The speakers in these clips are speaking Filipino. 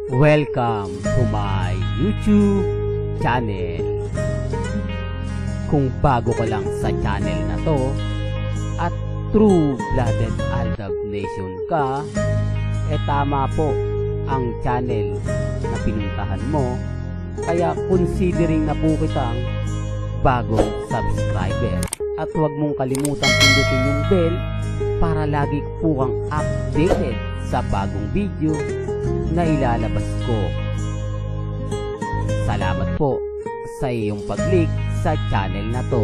Welcome to my YouTube channel. Kung bago ka lang sa channel na to at true-blooded Aldab Nation ka, tama po ang channel na pinuntahan mo. Kaya considering na po kitang bagong subscriber. At huwag mong kalimutan pindutin yung bell para lagi po kang updated sa bagong video na ilalabas ko. Salamat po sa iyong pag-click sa channel na to.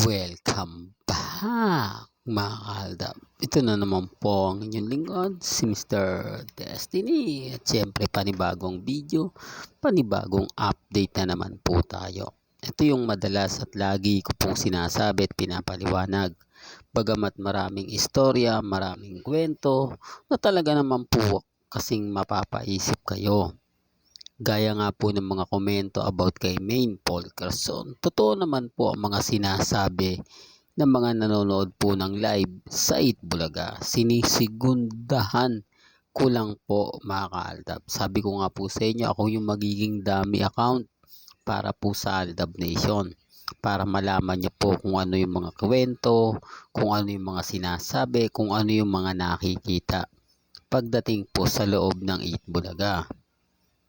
Welcome back mga kaaldab. Ito na naman po ang inyong lingkod, si Mr. Destiny. At syempre panibagong video, panibagong update na naman po tayo. Ito yung madalas at lagi ko pong sinasabi at pinapaliwanag. Bagamat maraming istorya, maraming kwento na talaga naman po kasing mapapaisip kayo. Gaya nga po ng mga komento about kay Maine Polkerson. Totoo naman po ang mga sinasabi ng mga nanonood po ng live sa Itbulaga. Sinisigundahan ko lang po mga kaaldab. Sabi ko nga po sa inyo, ako yung magiging dummy account para po sa Aldab Nation. Para malaman niyo po kung ano yung mga kwento, kung ano yung mga sinasabi, kung ano yung mga nakikita pagdating po sa loob ng Itbulaga.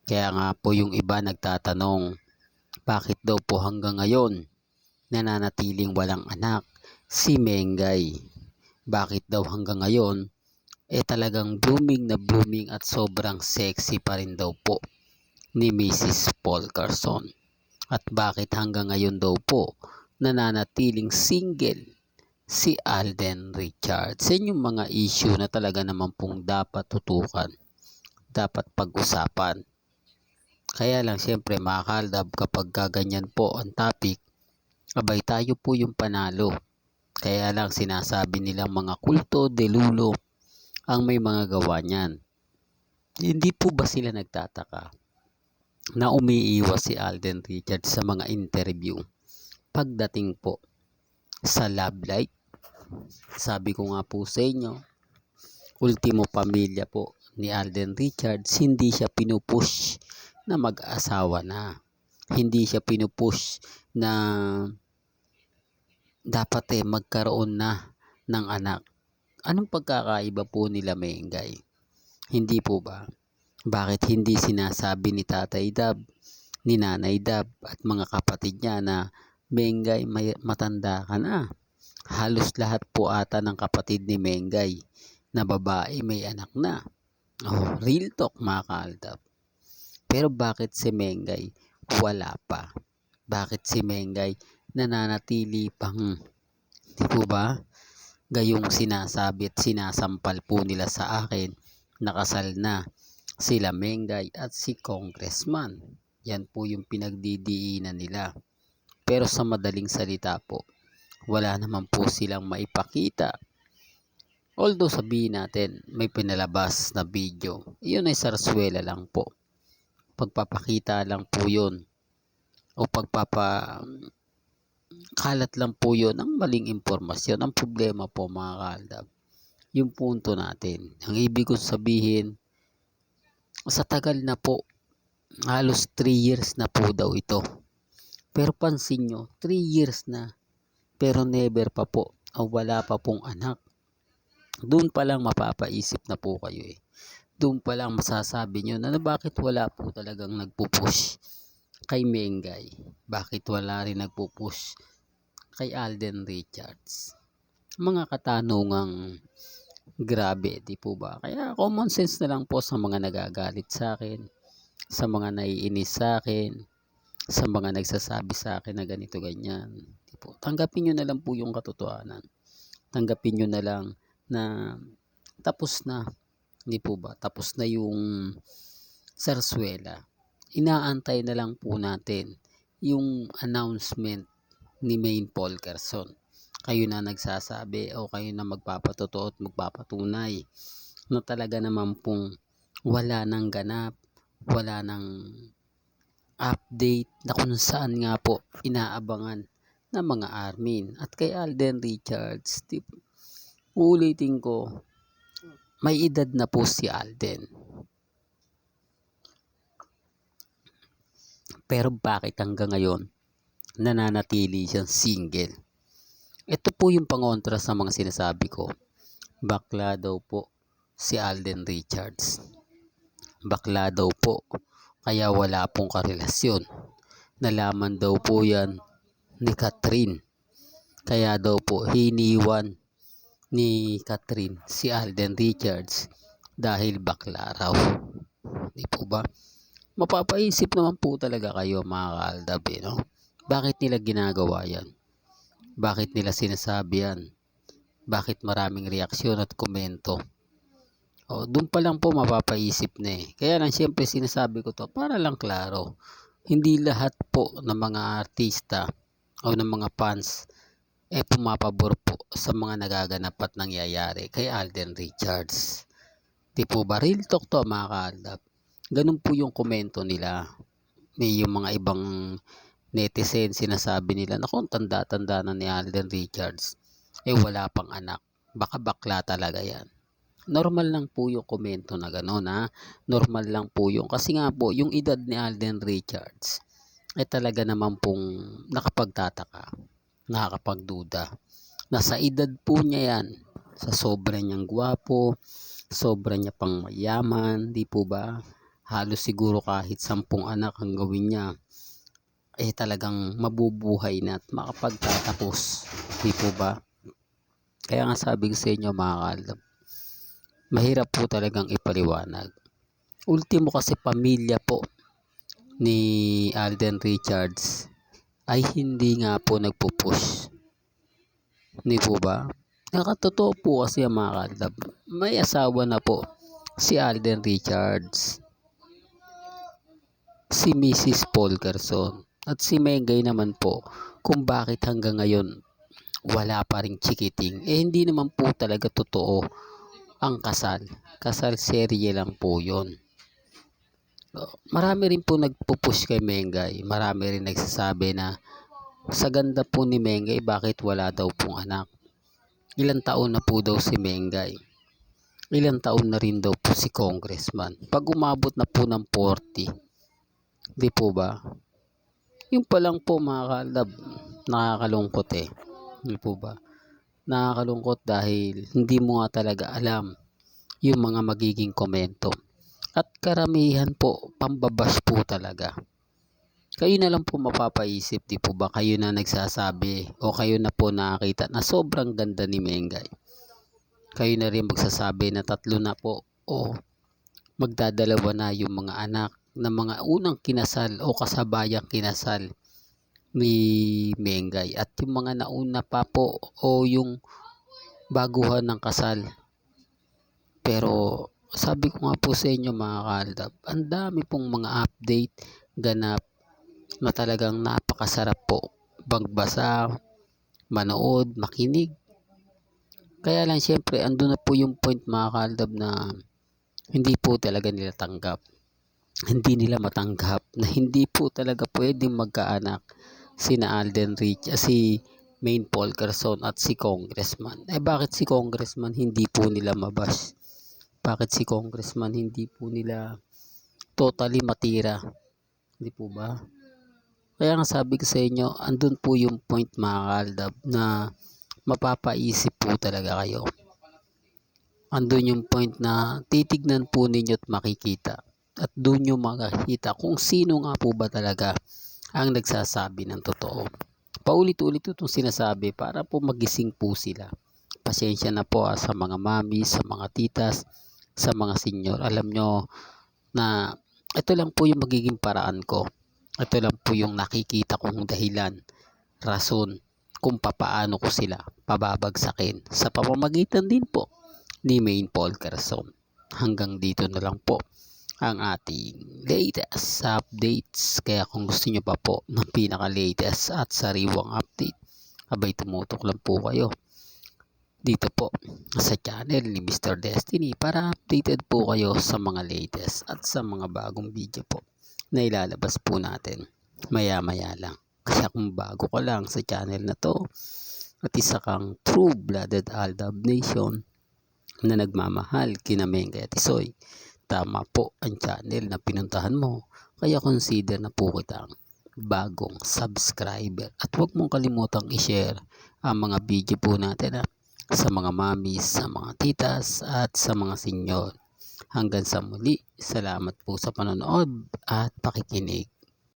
Kaya nga po yung iba nagtatanong, bakit daw po hanggang ngayon nananatiling walang anak si Mengay? Bakit daw hanggang ngayon talagang blooming na blooming at sobrang sexy pa rin daw po ni Mrs. Polkerson? At bakit hanggang ngayon daw po nananatiling single si Alden Richards? Yan yung mga issue na talaga naman pong dapat tutukan, dapat pag-usapan. Kaya lang siyempre mga kaaldab, kapag ganyan po ang topic, abay tayo po yung panalo. Kaya lang sinasabi nilang mga kulto, delulo ang may mga gawa niyan. Hindi po ba sila nagtataka na umiiwas si Alden Richards sa mga interview pagdating po sa love life? Sabi ko nga po sa inyo, ultimo pamilya po ni Alden Richards, hindi siya pinupush na mag-asawa na. Hindi siya pinupush na dapat magkaroon na ng anak. Anong pagkakaiba po nila Mengay? Hindi po ba? Bakit hindi sinasabi ni Tatay Dab, ni Nanay Dab at mga kapatid niya na Mengay, matanda ka na? Halos lahat po ata ng kapatid ni Mengay na babae may anak na. Oh, real talk mga kaaldab. Pero bakit si Mengay wala pa? Bakit si Mengay nananatili pang, di po ba? Gayong sinasabi at sinasampal po nila sa akin, nakasal na sila Mengay at si Congressman. Yan po yung pinagdidiinan nila. Pero sa madaling salita po, wala naman po silang maipakita. Although sabihin natin, may pinalabas na video. Iyon ay sarsuela lang po. Pagpapakita lang po yun. O kalat lang po yun ng maling impormasyon. Ang problema po mga kaaldab, yung punto natin. Ang ibig kong sabihin, sa tagal na po, halos 3 years na po daw ito. Pero pansin nyo, 3 years na, pero never pa po, o wala pa pong anak. Doon pa lang mapapaisip na po kayo Doon pa lang masasabi nyo na bakit wala po talagang nagpupush kay Mengay. Bakit wala rin nagpupush kay Alden Richards? Mga katanungang grabe, di po ba? Kaya common sense na lang po sa mga nagagalit sa akin, sa mga naiinis sa akin, sa mga nagsasabi sa akin na ganito ganyan. Di po. Tanggapin nyo na lang po yung katotohanan. Tanggapin nyo na lang na tapos na, di po ba? Tapos na yung sarsuela. Inaantay na lang po natin yung announcement ni Maine Polkerson. Kayo na nagsasabi o kayo na magpapatotoo at magpapatunay na talaga naman pong wala nang ganap, wala nang update na kung saan nga po inaabangan ng mga armin. At kay Alden Richards, ulitin ko, may edad na po si Alden. Pero bakit hanggang ngayon nananatili siyang single? Ito po yung pangontra sa mga sinasabi ko. Bakla daw po si Alden Richards. Bakla daw po, kaya wala pong karelasyon. Nalaman daw po yan ni Catherine. Kaya daw po hiniwan ni Catherine si Alden Richards dahil bakla raw. Di po ba? Mapapaisip naman po talaga kayo mga kaaldab, no? Bakit nila ginagawa yan? Bakit nila sinasabi yan? Bakit maraming reaksyon at komento? O, doon pa lang po mapapaisip na eh. Kaya lang siyempre sinasabi ko to para lang klaro. Hindi lahat po ng mga artista o ng mga fans pumapabor po sa mga nagaganap at nangyayari kay Alden Richards. Di po ba? Real talk to mga kaaldab. Ganun po yung komento nila. May yung mga ibang netizen sinasabi nila na kung tanda-tanda na ni Alden Richards wala pang anak. Baka bakla talaga yan. Normal lang po yung komento na gano'n ha. Normal lang po yung kasi nga po yung edad ni Alden Richards talaga naman pong nakapagtataka, nakakapagduda. Nasa edad po niya yan, sa sobra niyang gwapo, sobra niya pang mayaman, di po ba? Halos siguro kahit 10 anak ang gawin niya, talagang mabubuhay na at makapagtatapos, di po ba? Kaya nga sabi ko sa inyo mga kaaldab, mahirap po talagang ipaliwanag. Ultimo kasi pamilya po ni Alden Richards ay hindi nga po nagpupush. Di po ba? Nakatotoo po kasi mga kaaldab, may asawa na po si Alden Richards, si Mrs. Polkerson, at si Mengay naman po kung bakit hanggang ngayon wala pa ring chikiting. Hindi naman po talaga totoo ang kasal. Kasal serye lang po yun. Marami rin po nagpupush kay Mengay. Marami rin nagsasabi na sa ganda po ni Mengay, bakit wala daw pong anak. Ilang taon na po daw si Mengay. Ilang taon na rin daw po si Congressman. Pag umabot na po ng 40, di po ba? Yung pa lang po mga kaaldab, nakakalungkot eh. Di po ba? Nakakalungkot dahil hindi mo nga talaga alam yung mga magiging komento. At karamihan po, pambabash po talaga. Kayo na lang po mapapaisip, di po ba? Kayo na nagsasabi o kayo na po nakakita na sobrang ganda ni Mengay. Kayo na rin magsasabi na 3 na po o magdadalawa na yung mga anak na mga unang kinasal o kasabayang kinasal ni Mengay at yung mga nauna pa po o yung baguhan ng kasal. Pero sabi ko nga po sa inyo mga kaaldab, ang dami pong mga update ganap na talagang napakasarap po magbasa, manood, makinig. Kaya lang syempre andun na po yung point mga kaaldab na hindi po talaga nila tanggap. Hindi nila matanggap na hindi po talaga pwedeng magkaanak sina Alden Richards, si Maine Polkerson at si Congressman. Bakit si Congressman hindi po nila mabash? Bakit si Congressman hindi po nila totally matira? Hindi po ba? Kaya nga sabi ko sa inyo, andun po yung point mga kaaldab na mapapaisip po talaga kayo. Andun yung point na titignan po ninyo at makikita. At doon nyo makikita kung sino nga po ba talaga ang nagsasabi ng totoo. Paulit-ulit itong sinasabi para po magising po sila. Pasensya na po sa mga mami, sa mga titas, sa mga senior. Alam nyo na ito lang po yung magiging paraan ko. Ito lang po yung nakikita kong dahilan, rason kung papaano ko sila pababagsakin sa pamamagitan din po ni Maine Polkerson. Hanggang dito na lang po ang ating latest updates. Kaya kung gusto nyo pa po ng pinaka-latest at sariwang update, abay tumutok lang po kayo dito po sa channel ni Mr. Destiny para updated po kayo sa mga latest at sa mga bagong video po na ilalabas po natin maya-maya lang. Kaya kung bago ka lang sa channel na to at isa kang true-blooded Aldab Nation na nagmamahal kina Mengay at Isoy, tama po ang channel na pinuntahan mo, kaya consider na po kitang bagong subscriber. At huwag mong kalimutang i-share ang mga video po natin sa mga mamis, sa mga titas at sa mga senyor. Hanggang sa muli, salamat po sa panonood at pakikinig.